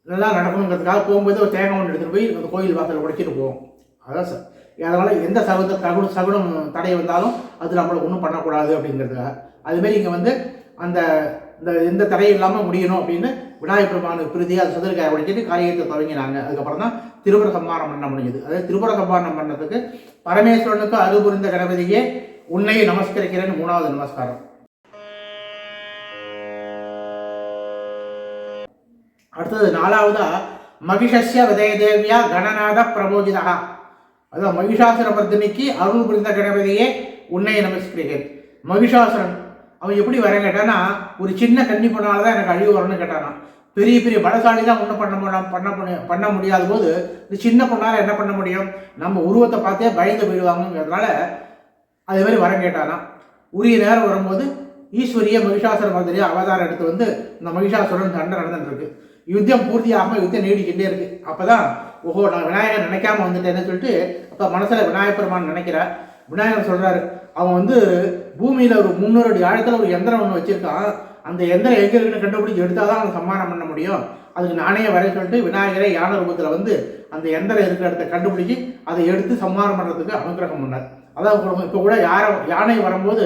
நல்லா நடக்கணுங்கிறதுக்காக போகும்போது ஒரு தேங்காய் ஒன்று எடுத்துகிட்டு போய் அந்த கோயில் வாசலில் உடைச்சிட்டு போவோம். அதான் சார், அதனால் எந்த சகுனம் தடை வந்தாலும் அது நம்மளை ஒன்றும் பண்ணக்கூடாது அப்படிங்கிறதுக்காக. அதுமாரி இங்கே அந்த இந்த எந்த தடையும் இல்லாமல் முடியணும் அப்படின்னு விநாயகப் பெருமானுக்கு பிரீதியாக அது சிதற்காய் உடைச்சிட்டு காரியத்தை துவங்கினாங்க. அதுக்கப்புறம் தான் திரிபுர சம்மாரம் பண்ண முடியுது. அதாவது திரிபுர சம்மாரம் பண்ணுறதுக்கு பரமேஸ்வரனுக்கு அருள் புரிந்த கணபதியே உன்னை நமஸ்கரிக்கிறேன்னு 3வது நமஸ்காரம். அடுத்தது 4வதா மகிஷஸ்ய விதயதேவியா கணநாத பிரபோஜிதா. அதான் மகிஷாசுரமர்தினிக்கு அருள் புரிந்த கணபதியே உன்னை நமஸ்கரிக்கிறேன். மகிஷாசுரன் அவன் எப்படி வர கேட்டானா, ஒரு சின்ன கன்னி பொண்ணால் தான் எனக்கு அழிவு வரணும்னு கேட்டானா. பெரிய பெரிய பலசாலி தான் ஒன்றும் பண்ண முடியாத போது இந்த சின்ன பொண்ணால் என்ன பண்ண முடியும், நம்ம உருவத்தை பார்த்தே பயந்து போயிடுவாங்கிறதுனால அதே மாதிரி வரம் கேட்டானா. உரிய நேரம் வரும்போது ஈஸ்வரிய மகிஷாசுர மர்தினியை அவதாரம் எடுத்து இந்த மகிஷாசுரன் சண்டை நடந்துட்டு யுத்தம் பூர்த்தியாகாமல் யுத்தம் நீடிக்கிட்டே இருக்கு. அப்போ தான் ஓஹோ நான் விநாயகர் நினைக்காம வந்துட்டேன்னு சொல்லிட்டு அப்போ மனசில் விநாயகப் பெருமான் நினைக்கிறார். விநாயகர் சொல்கிறாரு, அவன் பூமியில் ஒரு 300 அடி ஆழத்தில் ஒரு எந்திரம் ஒன்று வச்சுருக்கான், அந்த எந்திரம் எங்கே இருக்குன்னு கண்டுபிடிச்சி எடுத்தால் தான் அவன் சம்மானம் பண்ண முடியும், அதுக்கு நானே வர சொல்லிட்டு விநாயகரை யானை ரூபத்தில் அந்த எந்திரம் இருக்கிற இடத்த கண்டுபிடிச்சி அதை எடுத்து சம்மானம் பண்ணுறதுக்கு அனுகிரகம் பண்ணார். அதான் இப்போ கூட யானை வரும்போது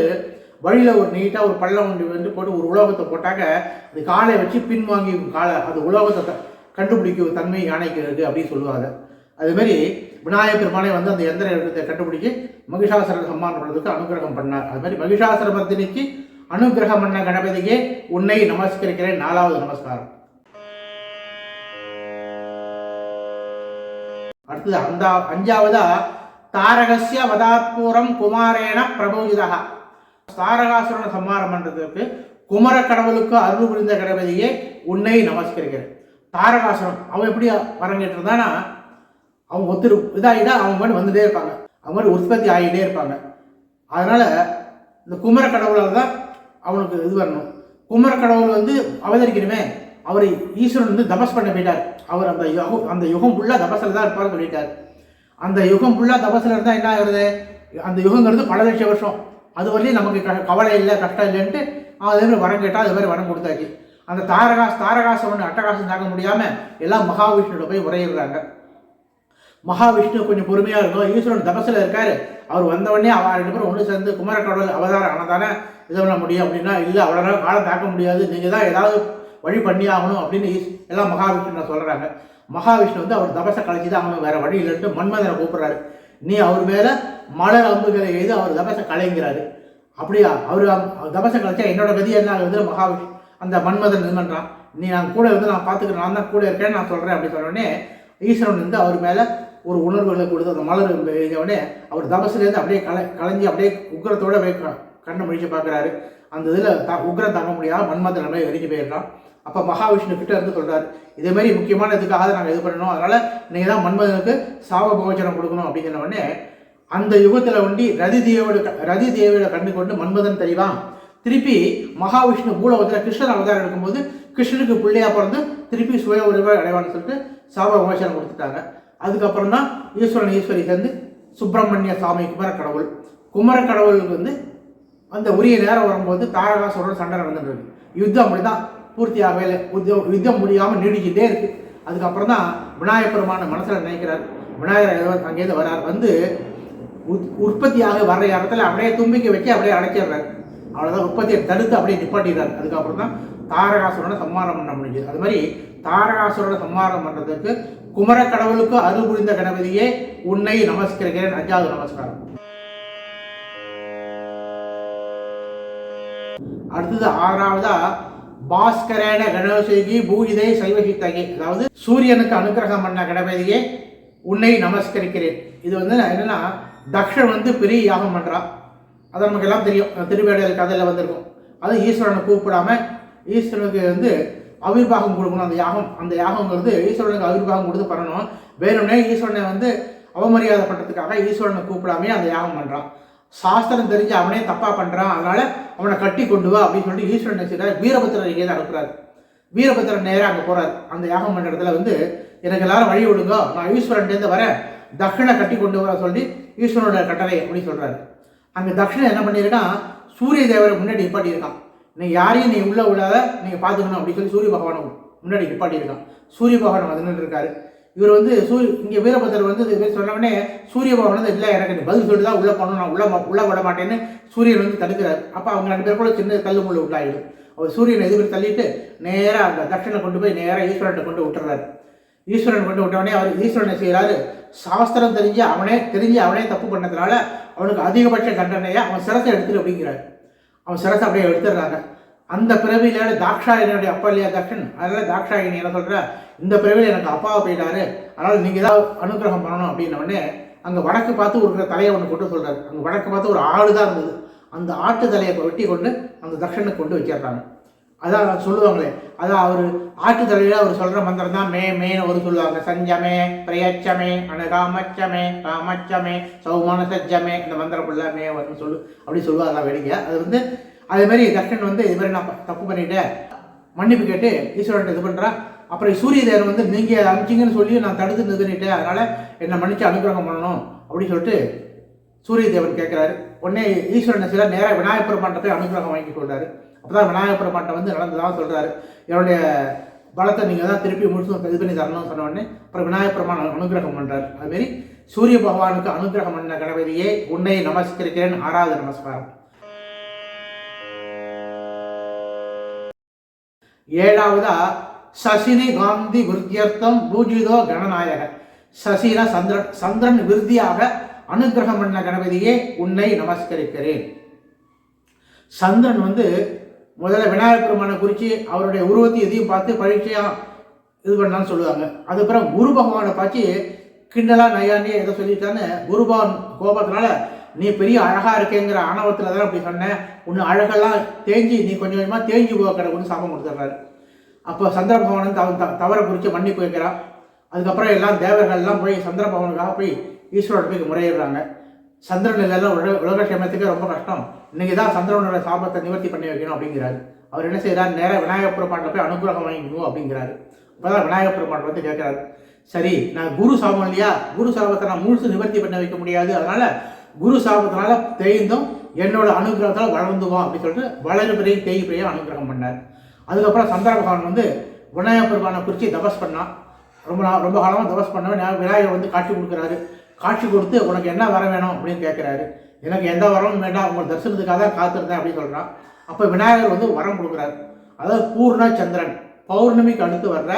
வழியில் ஒரு நீட்டாக ஒரு பள்ளம் ஒன்று போட்டு ஒரு உலோகத்தை போட்டாக்க அது காலை வச்சு பின்வாங்கி அது உலோகத்தை கண்டுபிடிக்கும் தன்மை யானைக்கு இருக்குது அப்படின்னு சொல்லுவாங்க. அதுமாரி விநாயகப் பெருமானை அந்த எந்திர இடத்தை கண்டுபிடிச்சி மகிஷாசுரன் சம்மானம் பண்ணுறதுக்கு அனுகிரகம் பண்ணார். அதுமாதிரி மகிஷாசுர மர்தினிக்கு அனுகிரகம் பண்ண கணபதியே உன்னை நமஸ்கரிக்கிறேன் 4வது நமஸ்காரம். அடுத்தது 5வதா தாரகஸ்ய வதாத்பூரம் குமாரேன பிரபோஜிதா. தாரகாசுரனை சம்மாரம் பண்ணுறதுக்கு குமர கடவுளுக்கு அருள் புரிந்த கணபதியே உன்னை நமஸ்கரிக்கிறேன். தாரகாசுரன் அவன் எப்படி வரங்கிட்டு இருந்தானா, அவங்க இதாகிட்டா அவங்க வந்துட்டே இருப்பாங்க, அவங்க உற்பத்தி ஆகிட்டே இருப்பாங்க. அதனால் இந்த குமர கடவுளால் தான் அவனுக்கு இது வரணும். குமர கடவுள் அவதரிக்கணுமே, அவர் ஈஸ்வரன் தபஸ் பண்ண போயிட்டார். அவர் அந்த யுகம் ஃபுல்லாக தபஸில் தான் இருப்பார்னு சொல்லிட்டார். அந்த யுகம் ஃபுல்லாக தபஸில் இருந்தால் என்ன ஆகுறது, அந்த யுகங்கிறது பல லட்சம் வருஷம், அது வரையும் நமக்கு கவலை இல்லை கஷ்டம் இல்லைன்ட்டு அதேமாதிரி வரம் கேட்டால் அது மாதிரி வரம் கொடுத்தாச்சு. அந்த தாரகாசுரன் அட்டகாசம் தாங்க முடியாமல் எல்லாம் மகாவிஷ்ணுவோட போய் உரையிடுறாங்க. மகாவிஷ்ணு கொஞ்சம் பொறுமையாக இருக்கும், ஈஸ்வரன் தபஸில் இருக்கார், அவர் வந்தவொடனே அவன் 2 பேரும் ஒன்று சேர்ந்து குமர கடவுள் அவதாரம் ஆனதானே இது பண்ண முடியும் அப்படின்னா, இல்லை அவ்வளோ காலம் தாக்க முடியாது, நீங்கள் தான் ஏதாவது வழி பண்ணி ஆகணும் அப்படின்னு எல்லாம் மகாவிஷ்ணு சொல்கிறாங்க. மகாவிஷ்ணு அவர் தபஸை கலைச்சி தான் அவனுக்கு வேறு வழி இல்லைன்ட்டு மன்மதனை கூப்பிட்றாரு. நீ அவர் மேலே மலர் அம்புகளை எழுதி அவர் தபஸை கலைங்கிறாரு. அப்படியா, அவர் தபஸை கலைச்சா என்னோட கதி என்ன ஆகுது, மகாவிஷ்ணு அந்த மன்மதன் இது பண்ணுறான், நீ நான் கூட நான் பார்த்துக்கிறேன், நான் தான் கூட இருக்கேன்னு நான் சொல்கிறேன் அப்படின்னு சொன்னோடனே ஈஸ்வரன் அவர் மேலே ஒரு உணர்வுகளை கொடுத்து அந்த மலர் எழுதியவுடனே அவர் தபஸ்லேருந்து அப்படியே கலைஞ்சி அப்படியே உக்ரத்தோடு போய் கண்ணை முடிச்சு பார்க்குறாரு. அந்த இதில் உக்ரம் தாங்க முடியாமல் மன்மதன் அப்படியே வெறிஞ்சு போயிடுறான். அப்போ மகாவிஷ்ணு கிட்ட இருந்து சொல்கிறார், இதேமாதிரி முக்கியமான இதுக்காக நாங்கள் இது பண்ணணும், அதனால் நீங்கள் தான் மன்மதனுக்கு சாப போச்சனம் கொடுக்கணும் அப்படிங்கிற உடனே அந்த யுகத்தில் ரதி தேவியோட கண்ணு கொண்டு மன்மதன் தெரிவான். திருப்பி மகாவிஷ்ணு பூலோகத்தில் கிருஷ்ணன் அவதாரம் எடுக்கும்போது கிருஷ்ணனுக்கு பிள்ளையாக பிறந்து திருப்பி சுய உறவை அடைவான்னு சொல்லிட்டு சாப விமோசனம் கொடுத்துட்டாங்க. அதுக்கப்புறம் தான் ஈஸ்வரன் ஈஸ்வரி சேர்ந்து சுப்பிரமணிய சாமி குமரக்கடவுள். குமரக்கடவுளுக்கு வந்து அந்த உரிய நேரம் வரும்போது தாரகாசுரன் சண்டை நடந்துட்டு இருக்கு. யுத்தம் அப்படி தான் பூர்த்தியாகவே இல்லை. யுத்தம் முடியாமல் நீடிக்கிட்டே இருக்கு. அதுக்கப்புறம் தான் விநாயகர் பெருமான மனசில் நினைக்கிறார். விநாயகர் அங்கேருந்து வரார். வந்து உற்பத்தியாக வர்ற இடத்துல அப்படியே தும்பிக்கை வச்சு அப்படியே அடைச்சிடுறாரு. அவ்வளோதான், உற்பத்தியை தடுத்து அப்படியே நிப்பாட்டிடுறாரு. அதுக்கப்புறம் தான் தாரகாசுரனை சம்மாரம் பண்ண முடியுது. அது மாதிரி தாரகாசுரனை சம்மாரம் பண்ணுறதுக்கு குமரக்கடவுளுக்கு அருள் புரிந்த கணபதியே உன்னை நமஸ்கரிக்கிறேன். 5வது நமஸ்காரம். அடுத்தது 6வதா பாஸ்கரேன கணேசகி பூஜிதை சைவகித்தகி, அதாவது சூரியனுக்கு அனுகிரகம் பண்ண கணபதியே உன்னை நமஸ்கரிக்கிறேன். இது வந்து என்னன்னா, தக்ஷன் வந்து பெரிய யாகம் பண்றான். அது நமக்கு எல்லாம் தெரியும், திருவேடையல் கதையில வந்திருக்கும். அது ஈஸ்வரனை கூப்பிடாம ஈஸ்வரனுக்கு வந்து அவிர்வாகம் கொடுக்கணும். அந்த யாகங்கிறது ஈஸ்வரனுக்கு அவிர்வாகம் கொடுத்து பண்ணணும். வேணும்னே ஈஸ்வரனை வந்து அவமரியாதை பண்றதுக்காக ஈஸ்வரனை கூப்பிடாமே அந்த யாகம் பண்றான். சாஸ்திரம் தெரிஞ்சு அவனே தப்பா பண்றான், அதனால அவனை கட்டி கொண்டு வா அப்படின்னு சொல்லிட்டு ஈஸ்வரன் நினைச்சிட்டாரு. வீரபத்திரர் இங்கே தான் அனுப்புறாரு. வீரபத்திரன் நேராக அங்கே போறாரு. அந்த யாகம் பண்ற இடத்துல வந்து எனக்கு எல்லாரும் வழி விடுங்க, நான் ஈஸ்வரன்லேருந்து வரேன், தக்ஷனை கட்டி கொண்டு வர சொல்லி ஈஸ்வரனோட கட்டளை அப்படின்னு சொல்றாரு. அங்கே தக்ஷனை என்ன பண்ணியிருக்கான், சூரிய தேவரை முன்னாடி நிப்பாட்டியிருக்கான். நீ யாரையும் நீ உள்ள விடாத, நீங்க பாத்துக்கணும் அப்படின்னு சொல்லி சூரிய பகவானை முன்னாடி நிப்பாட்டியிருக்கான். சூரிய பகவான் வந்து இருக்காரு. இவர் வந்து இங்கே வீரபத்திரர் வந்து சொன்னவொடனே சூரிய பகவான் வந்து இல்லை, எனக்கு நீ பதில் சொல்லிட்டு தான் உள்ளே போகணும், நான் உள்ள விட மாட்டேன்னு சூரியன் வந்து தடுக்கிறார். அப்போ அவங்க 2 பேர் கூட சின்ன கல்லு முள்ள விட்டாயிடும். அவர் சூரியனை எதிர்த்து தள்ளிட்டு நேராக அந்த தட்சனை கொண்டு போய் நேராக ஈஸ்வரன் கொண்டு விட்டுறாரு. ஈஸ்வரன் கொண்டு விட்டவனே அவர் ஈஸ்வரனை செய்கிறாரு. சாஸ்திரம் தெரிஞ்சு அவனே தப்பு பண்ணதுனால அவனுக்கு அதிகபட்ச தண்டனையை அவன் சிரசை எடுத்துரு அப்படிங்கிறார். அவன் சிரசை அப்படியே எடுத்துடுறாங்க. அந்த பிறவியில தாக்ஷாயனுடைய அப்பா இல்லையா தக்ஷன், அதனால தாக்ஷாயணி என்ன சொல்ற, இந்த பிறவியில் எனக்கு அப்பாவை போயிட்டாரு, அதனால நீங்க தான் அனுகிரகம் பண்ணணும் அப்படின்ன உடனே அங்க வடக்கு பார்த்து ஒரு தலையை ஒன்று கொண்டு சொல்றாரு. அங்க வடக்கு பார்த்து ஒரு ஆடு தான் இருந்தது. அந்த ஆட்டு தலையை வெட்டி கொண்டு அந்த தக்ஷனுக்கு கொண்டு வச்சிடுறாங்க. அதான் சொல்லுவாங்களே, அதான் அவர் ஆட்டு தலையில அவர் சொல்ற மந்திரம் தான் மேன்னு ஒரு சொல்லுவாங்க. சஞ்சமே பிரயச்சமே அனுகாமச்சமே காமச்சமே சௌமான சஜ்ஜமே, இந்த மந்திரம் ஃபுல்லா மே வரும்னு அப்படி சொல்லுவாங்க. அதான் வேடிக்கை. அது வந்து அதே மாதிரி தக்ஷன் வந்து இது மாதிரி நான் தப்பு பண்ணிட்டேன் மன்னிப்பு கேட்டு ஈஸ்வரன் இது பண்றான். அப்புறம் சூரிய தேவன் வந்து நீங்க அமிச்சிங்கன்னு சொல்லி நான் தடுத்து இது பண்ணிட்டேன், அதனால என்னை மன்னிச்சு அனுகிரகம் பண்ணணும் அப்படின்னு சொல்லிட்டு சூரிய தேவன் கேட்கிறாரு. உடனே ஈஸ்வரன் சில நேராக விநாயகர் பெருமான்ட்ட போய் அனுகிரகம் வாங்கி கொள்றாரு. அப்பதான் விநாயகர் பெருமான்ட்ட வந்து நடந்ததான் சொல்றாரு. என்னுடைய பலத்தை நீங்க தான் திருப்பி முழுசும் இது பண்ணி தரணும்னு சொன்ன உடனே அப்புறம் விநாயகர் பெருமான் அனுகிரகம் பண்றாரு. அதுமாரி சூரிய பகவானுக்கு அனுகிரகம் பண்ண கணபதியே உன்னை நமஸ்கரிக்கிறேன். 6வது நமஸ்காரம். 7வதா சசினி காந்தி விருத்தியர்த்தம் பூஜிதோ கணநாயக. சசினா சந்திரன், சந்திரன் விருத்தியாக அனுகிரகம் பண்ண கணபதியே உன்னை நமஸ்கரிக்கிறேன். சந்திரன் வந்து முதல்ல விநாயகர் பெருமானை குறித்து அவருடைய உருவத்தை எதையும் பார்த்து பரீட்சையா இது பண்ணான்னு சொல்லுவாங்க. அதுக்கப்புறம் குரு பகவானை பார்த்து கிண்டலா நையாண்டி எதை சொல்லிட்டான்னு குரு பகவான் கோபத்தினால நீ பெரிய அழகா இருக்கேங்கிற ஆணவத்தில் தான் அப்படி சொன்னேன், உன்னை அழகெல்லாம் தேஞ்சி நீ கொஞ்சம் கொஞ்சமாக தேஞ்சி போக்கிறன்னு சாபம் கொடுத்துட்றாரு. அப்போ சந்திர பகவான் தவறை குறித்து மன்னிப்பு வைக்கிறான். அதுக்கப்புறம் எல்லாம் தேவர்கள்லாம் போய் சந்திர பகவானுக்காக போய் ஈஸ்வரோட போய் முறையிடுறாங்க. சந்திரன் எல்லாம் உலக சேமத்துக்கு ரொம்ப கஷ்டம், இன்னைக்கு தான் சந்திரனோட சாபத்தை நிவர்த்தி பண்ணி வைக்கணும் அப்படிங்கிறாரு. அவர் என்ன செய்யறாரு, நேராக விநாயகர் பெருமான்ல போய் அனுகிரகம் வாங்கிக்கணும் அப்படிங்கிறாரு. அப்போதான் விநாயகர் பெருமான் வந்து கேட்கிறாரு, சரி நான் குரு சாபம் இல்லையா, குரு சாபத்தை நான் முழுசு நிவர்த்தி பண்ண வைக்க முடியாது, அதனால குரு சாபத்தினால தேய்ந்தும் என்னோட அனுகிரகத்தால் வளர்ந்துவோம் அப்படின்னு சொல்லிட்டு வளர பிறையை தேய் பிறையை அனுகிரகம் பண்ணார். அதுக்கப்புறம் சந்திர பகவான் வந்து விநாயகர் பெருமானை குறித்து தபஸ் பண்ணான். ரொம்ப காலமாக தபஸ் பண்ணவன் விநாயகர் வந்து காட்சி கொடுக்குறாரு. காட்சி கொடுத்து உனக்கு என்ன வர வேணும் அப்படின்னு கேட்குறாரு. எனக்கு எந்த வரமும் வேண்டாம், உங்கள் தரிசனத்துக்காக தான் காத்திருந்தேன் அப்படின்னு சொல்கிறான். அப்போ விநாயகர் வந்து வரம் கொடுக்குறாரு. அதாவது பூர்ண சந்திரன் பௌர்ணமிக்கு அடுத்து வர்ற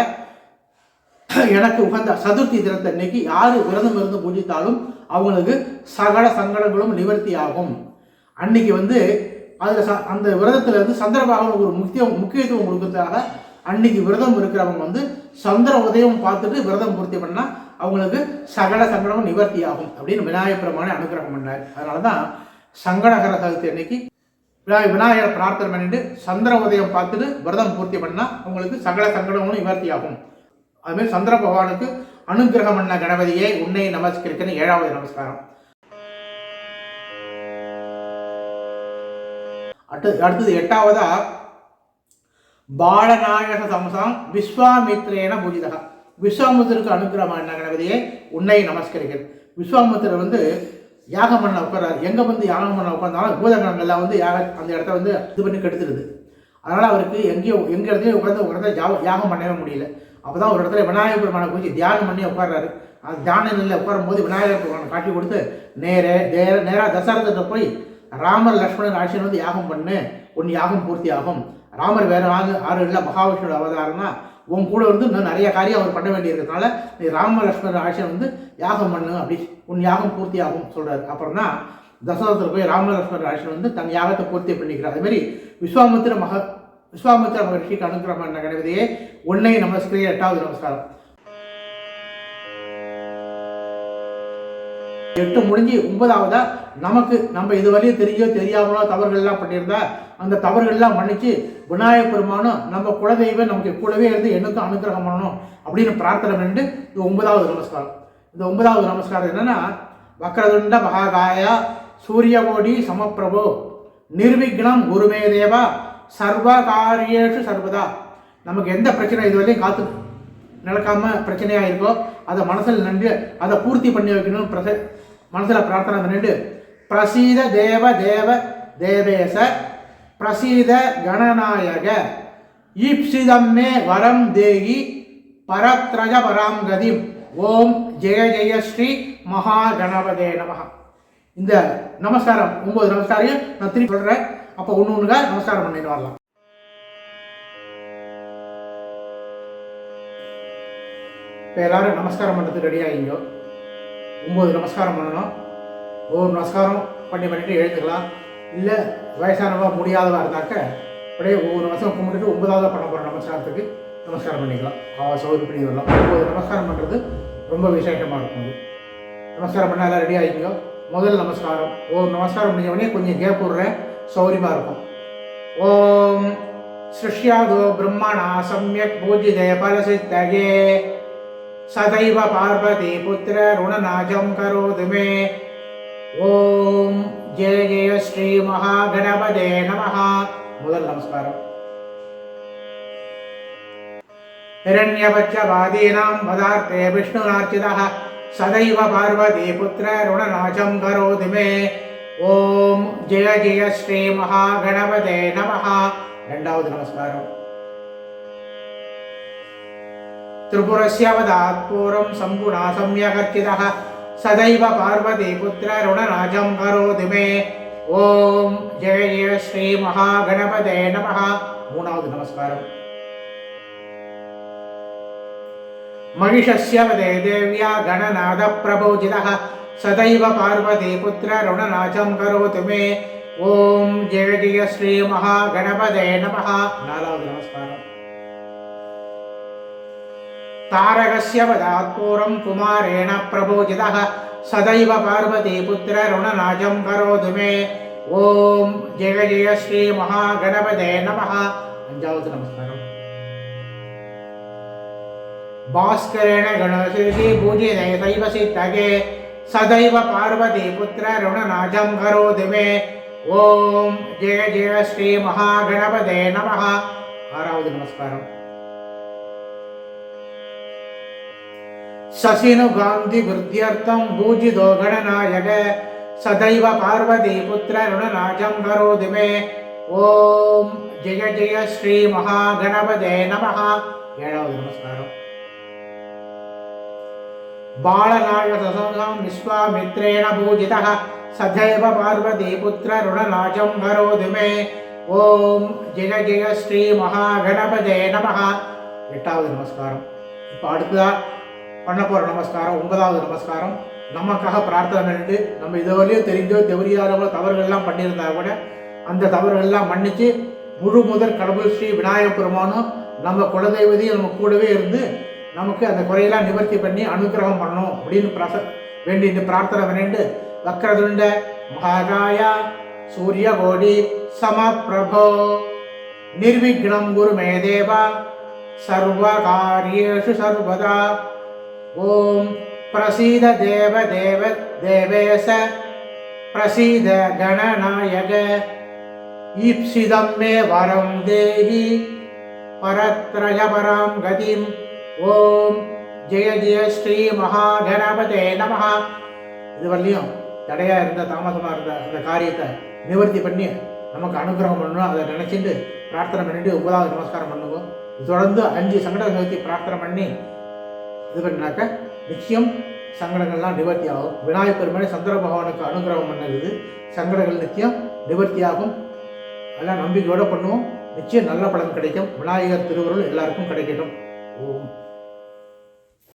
எனக்கு உகந்த சதுர்த்தி தினத்தை இன்னைக்கு யாரு விரதம் இருந்து பூஜித்தாலும் அவங்களுக்கு சகல சங்கடங்களும் நிவர்த்தி ஆகும். அன்னைக்கு வந்து அதில் அந்த விரதத்தில் இருந்து சந்திரபாகவன் ஒரு முக்கியத்துவம் கொடுக்கறதுக்காக அன்னைக்கு விரதம் இருக்கிறவங்க வந்து சந்திர உதயம் பார்த்துட்டு விரதம் பூர்த்தி பண்ணால் அவங்களுக்கு சகல சங்கடமும் நிவர்த்தி ஆகும் அப்படின்னு விநாயகர் பெருமானை அனுகிரகம் பண்ணார். அதனால தான் சங்கடகர சதுர்த்தி அன்னைக்கு விநாயகரை பிரார்த்தனை பண்ணிட்டு சந்திர உதயம் பார்த்துட்டு விரதம் பூர்த்தி பண்ணால் அவங்களுக்கு சகல சங்கடமும் நிவர்த்தி ஆகும். அதுமாதிரி சந்திர பகவானுக்கு அனுகிரகம் பண்ண கணபதியை உன்னை நமஸ்கரிக்கிறேன். 7வது நமஸ்காரம். அடுத்தது 8வதா பாலநாயக சம்சாம் விஸ்வாமித்ரேன பூஜிதா. விஸ்வாமித்திரருக்கு அனுகிரகமான கணபதியே உன்னை நமஸ்கரிக்கிறது. விஸ்வாமித்திரர் யாகம் பண்ண உட்காராரு. எங்கே யாகம் பண்ண உட்கார்ந்தாலும் பூதகணங்கள்லாம் அந்த இடத்த இது பண்ணி கெடுத்துருது. அதனால் அவருக்கு எங்கே இடத்துலையும் உட்காந்து யாகம் பண்ணவே முடியல. அப்போ தான் ஒரு இடத்துல விநாயகர் பெருமானை குறித்து தியானம் பண்ணி உட்கார்றாரு. அந்த தியான நிலையில் உட்காரும்போது விநாயகர் பெருமானை காட்டி கொடுத்து நேராக தசரதத்தை போய் ராமர் லக்ஷ்மணன் ஆட்சியன் யாகம் பண்ணு, உன் யாகம் பூர்த்தி ஆகும். ராமர் வேறு ஆறு இல்லை, மகாவிஷ்ணு அவதாரம்னா உன் கூட இன்னும் நிறைய காரியம் அவர் பண்ண வேண்டியிருக்கிறதுனால நீ ராம லக்ஷ்மணன் ஆட்சியன் யாகம் பண்ணு, அப்படி உன் யாகம் பூர்த்தி ஆகும் சொல்கிறார். அப்புறம் தான் தசரதத்தில் போய் ராம லக்ஷ்மணன் ஆட்சியன் தன் யாகத்தை பூர்த்தி பண்ணிக்கிறார். அதுமாரி விஸ்வாமித்திர மகர்ஷிக்கு அனுகிரகமான கணபதியே உன்னை நமஸ்கரிய 8வது நமஸ்காரம். 8 முடிஞ்சு 9வதா நம்ம இதுவரையும் தெரிஞ்சோ தெரியாமலோ தவறுகள்லாம் பண்ணியிருந்தா அந்த தவறுகள்லாம் மன்னிச்சு விநாயகர் பெருமானும் நம்ம குலதெய்வம் நமக்கு கூடவே இருந்து எனக்கும் அனுகிரகம் பண்ணணும் அப்படின்னு பிரார்த்தனை பண்ணிட்டு இது 9வது நமஸ்காரம். இந்த 9வது நமஸ்காரம் என்னன்னா, வக்ரதுண்ட மகாகாயா சூரியகோடி சமப்பிரபோ நிர்விக்னம் குருமே தேவா சர்வ காரியேஷு சர்வதா. நமக்கு எந்த பிரச்சனை இதுவரையும் காத்து நடக்காம பிரச்சனையாக இருக்கோ அதை மனசில் நின்று அதை பூர்த்தி பண்ணி வைக்கணும் மனசில் பிரார்த்தனை பண்ணிட்டு பிரசீத தேவ தேவ தேவேச பிரசீத கணநாயக ஈப்சிதம்மே வரம் தேகி பரத்ரஜ பராம் கதிம் ஓம் ஜெய ஜெய ஸ்ரீ மகா கணபதே நமஹ. இந்த நமஸ்காரம் 9 நமஸ்காரையும் நான் திருப்பி சொல்கிறேன். அப்போ ஒன்றுக்கா நமஸ்காரம் பண்ணிட்டு வரலாம். இப்போ எல்லாரும் நமஸ்காரம் பண்ணுறதுக்கு ரெடி ஆகிங்கோ. 9 நமஸ்காரம் பண்ணணும். ஒவ்வொரு நமஸ்காரம் பண்ணிட்டு எழுந்துக்கலாம். இல்லை வயசானவா முடியாதவா இருந்தாக்க அப்படியே ஒவ்வொரு நமஸ்காரம் கும்பிட்டுட்டு 9வது பண்ண போகிற நமஸ்காரத்துக்கு நமஸ்காரம் பண்ணிக்கலாம். சௌகரியப்படி வரலாம். 9 நமஸ்காரம் பண்ணுறது ரொம்ப விசேஷமாக இருக்கும். நமஸ்காரம் பண்ணால் எல்லாம் ரெடி ஆகிக்கோ. முதல் நமஸ்காரம் ஒவ்வொரு நமஸ்காரம் முடிஞ்சவொடனே கொஞ்சம் கேப் விடுறேன், சௌகரியமாக இருக்கும். ஓம் சிருஷ்யாதோ பிரம்மணா சம்யக் பூஜிதே பலசித்தகே சதைவ பார்வதி புத்திர ருணநாஜம் கரோது மே. ஓம் ஜெய ஜெய ஸ்ரீ மகா கணபதே நமஹ. முதல் நமஸ்காரம். हिरण्यवच्चवादीनां पदार्थे विष्णुरार्चितः सदैव पार्वती पुत्र ऋणनाशं करोति मे. ओम जय जय श्री महागणपते नमः. இரண்டாவது நமஸ்காரம். त्रिपुरस्य वदात् पूर्वं सम्पूर्णा सम्यगर्चितः सदैव पार्वती पुत्र ऋणनाशं करोति मे. ओम जय जय श्री महागणपते नमः. மூணாவது நமஸ்காரம். महिषस्य वदे देव्या गणनाद प्रभोजितः सदैव पार्वती पुत्र ऋणनाशं करोतु मे. ओम जय जय श्री महागणपते नमः. नालावद नमस्कारम्. तारकस्य वदात् पूर्वं कुमारेण प्रभोजितः सदैव पार्वती पुत्र ऋणनाशं करोतु मे. ओम जय जय श्री महागणपते नमः. अञ्जावद नमस्कारम्. भास्करेण गणेशेति पूजिते दैवसिद्धगे सदैव पार्वती पुत्र ऋणनाशं करोति मे. ओम जय जय श्री महागणपते नमः. आरावद नमस्कारम्. शशिनु गांधी वृद्ध्यर्थं पूजितो गणनायक सदैव पार्वती पुत्र ऋणनाशं करोति मे. ओम जय जय श्री महागणपते नमः. ஏழாவது நமஸ்காரம். बालनायकसंसं विश्वामित्रेण पूजितः सदैव पार्वती पुत्र ऋणनाशं करोति मे. ओम जय जय श्री महागणपते नमः. எட்டாவது நமஸ்காரம். இப்போ அடுத்ததா பண்ண போகிற நமஸ்காரம் 9வது நமஸ்காரம். நமக்காக பிரார்த்தனை பண்ணிட்டு நம்ம இதுவரையும் தெரிஞ்சோ தெரியாதவோ தவறுகள்லாம் பண்ணியிருந்தா கூட அந்த தவறுகள்லாம் மன்னித்து முழு முதற் கடவுள் ஸ்ரீ விநாயகர் பெருமானும் நம்ம குலதெய்வத்தையும் நம்ம கூடவே இருந்து நமக்கு அந்த குறையெல்லாம் நிவர்த்தி பண்ணி அனுகிரகம் பண்ணணும் அப்படின்னு வேண்டி பிரார்த்தனை பண்ணிட்டு வக்ரதுண்ட மகாகாயா சூரியகோடி சமப்பிரபோ நிர்விக்னம் குரு மே தேவா சர்வ காரியேஷு சர்வதா. ஓம் பிரசீத தேவ தேவ தேவேச பிரசீத கணநாயக ஈப்சிதம் மே வரம் தேஹி பரத்ரய பராம் கதிம். ஓம் ஜெய ஜெய ஸ்ரீ மகா கணபதே நமஹா. இதுவரையிலையும் தடையாக இருந்த தாமதமாக இருந்த அந்த காரியத்தை நிவர்த்தி பண்ணி நமக்கு அனுகிரகம் பண்ணணும். அதை நினச்சிட்டு பிரார்த்தனை பண்ணிட்டு 9வது நமஸ்காரம் பண்ணுவோம். தொடர்ந்து 5 சங்கட சதுர்த்தி பிரார்த்தனை பண்ணி இது பண்ணினாக்க நிச்சயம் சங்கடங்கள்லாம் நிவர்த்தி ஆகும். விநாயகர் பெருமானை சந்திர பகவானுக்கு அனுகிரகம் பண்ணது சங்கடங்கள் நிச்சயம் நிவர்த்தி ஆகும். அதெல்லாம் நம்பிக்கையோடு பண்ணுவோம். நிச்சயம் நல்ல பலன் கிடைக்கும். விநாயகர் திருவருள் எல்லாருக்கும் கிடைக்கட்டும். ஓம்